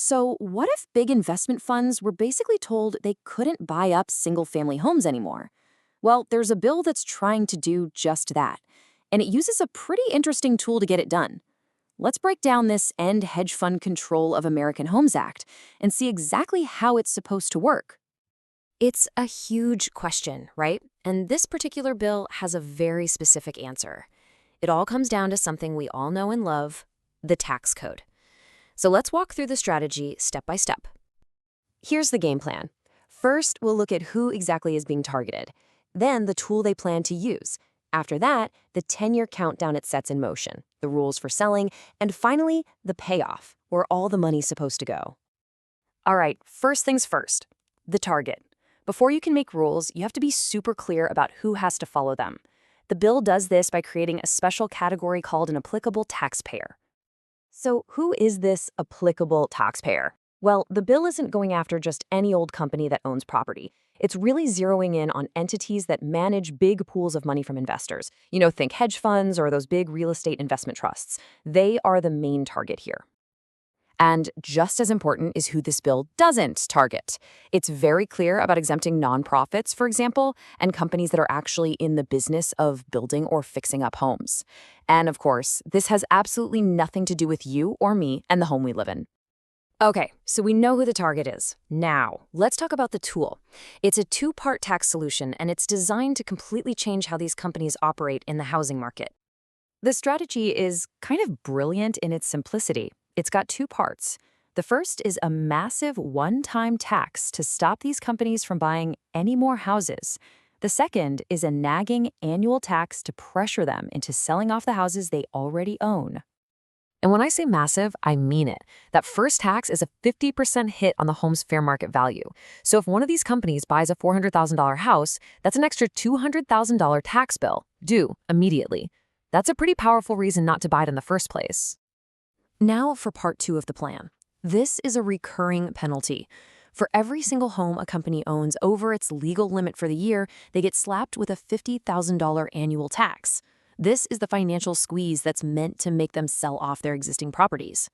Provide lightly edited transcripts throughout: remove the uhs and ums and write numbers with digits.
So, what if big investment funds were basically told they couldn't buy up single family homes anymore? Well, there's a bill that's trying to do just that, and it uses a pretty interesting tool to get it done. Let's break down this End Hedge Fund Control of American Homes Act and see exactly how it's supposed to work. It's a huge question, right? And this particular bill has a very specific answer. It all comes down to something we all know and love, the tax code. So let's walk through the strategy step by step. Here's the game plan. First, we'll look at who exactly is being targeted, then the tool they plan to use. After that, the 10-year countdown it sets in motion, the rules for selling, and finally, the payoff, where all the money's supposed to go. All right, first things first, the target. Before you can make rules, you have to be super clear about who has to follow them. The bill does this by creating a special category called an applicable taxpayer. So who is this applicable taxpayer? Well, the bill isn't going after just any old company that owns property. It's really zeroing in on entities that manage big pools of money from investors. Think hedge funds or those big real estate investment trusts. They are the main target here. And just as important is who this bill doesn't target. It's very clear about exempting nonprofits, for example, and companies that are actually in the business of building or fixing up homes. And of course, this has absolutely nothing to do with you or me and the home we live in. Okay, so we know who the target is. Now, let's talk about the tool. It's a two-part tax solution, and it's designed to completely change how these companies operate in the housing market. The strategy is kind of brilliant in its simplicity. It's got two parts. The first is a massive one-time tax to stop these companies from buying any more houses. The second is a nagging annual tax to pressure them into selling off the houses they already own. And when I say massive, I mean it. That first tax is a 50% hit on the home's fair market value. So if one of these companies buys a $400,000 house, that's an extra $200,000 tax bill, due immediately. That's a pretty powerful reason not to buy it in the first place. Now for part two of the plan. This is a recurring penalty. For every single home a company owns over its legal limit for the year, they get slapped with a $50,000 annual tax. This is the financial squeeze that's meant to make them sell off their existing properties.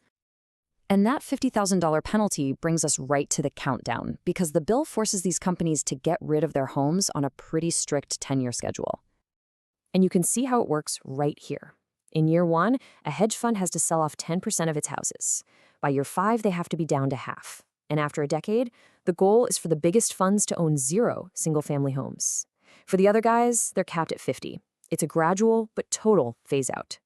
And that $50,000 penalty brings us right to the countdown, because the bill forces these companies to get rid of their homes on a pretty strict 10-year schedule. And you can see how it works right here. In year 1, a hedge fund has to sell off 10% of its houses. By year 5, they have to be down to half. And after a decade, the goal is for the biggest funds to own 0 single-family homes. For the other guys, they're capped at 50. It's a gradual but total phase-out.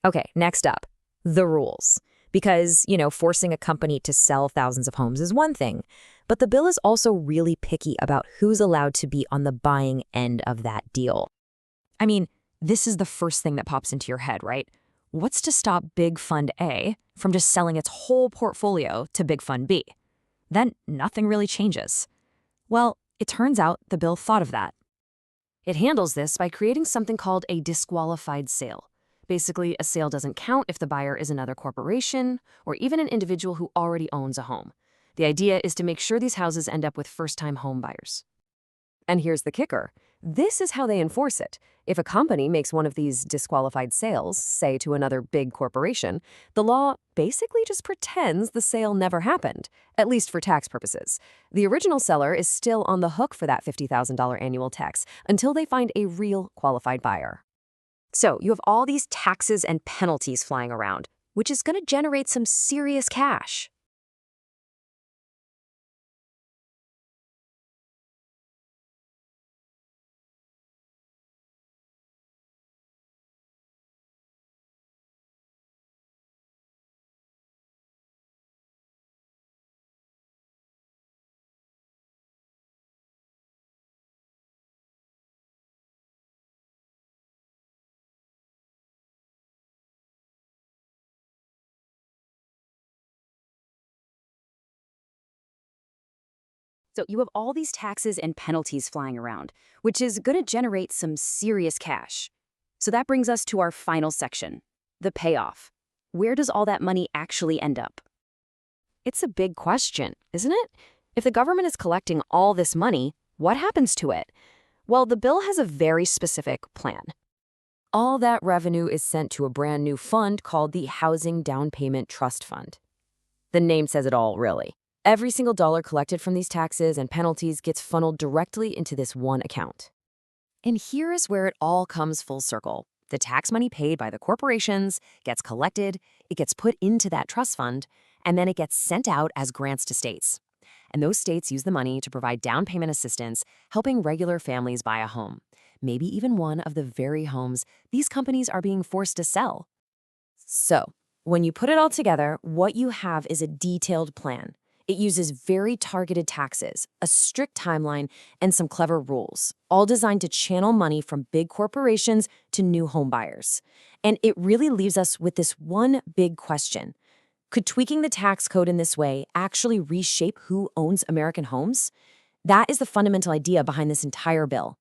Okay, next up, the rules. Because, forcing a company to sell thousands of homes is one thing, but the bill is also really picky about who's allowed to be on the buying end of that deal. I mean, this is the first thing that pops into your head, right? What's to stop Big Fund A from just selling its whole portfolio to Big Fund B? Then nothing really changes. Well, it turns out the bill thought of that. It handles this by creating something called a disqualified sale. Basically, a sale doesn't count if the buyer is another corporation or even an individual who already owns a home. The idea is to make sure these houses end up with first-time home buyers. And here's the kicker. This is how they enforce it. If a company makes one of these disqualified sales, say to another big corporation, the law basically just pretends the sale never happened, at least for tax purposes. The original seller is still on the hook for that $50,000 annual tax until they find a real qualified buyer. So you have all these taxes and penalties flying around, which is going to generate some serious cash. So you have all these taxes and penalties flying around, which is going to generate some serious cash. So that brings us to our final section, the payoff. Where does all that money actually end up? It's a big question, isn't it? If the government is collecting all this money, what happens to it? Well, the bill has a very specific plan. All that revenue is sent to a brand new fund called the Housing Down Payment Trust Fund. The name says it all, really. Every single dollar collected from these taxes and penalties gets funneled directly into this one account. And here is where it all comes full circle. The tax money paid by the corporations gets collected, it gets put into that trust fund, and then it gets sent out as grants to states. And those states use the money to provide down payment assistance, helping regular families buy a home, maybe even one of the very homes these companies are being forced to sell. So, when you put it all together, what you have is a detailed plan. It uses very targeted taxes, a strict timeline, and some clever rules, all designed to channel money from big corporations to new home buyers. And it really leaves us with this one big question. Could tweaking the tax code in this way actually reshape who owns American homes? That is the fundamental idea behind this entire bill.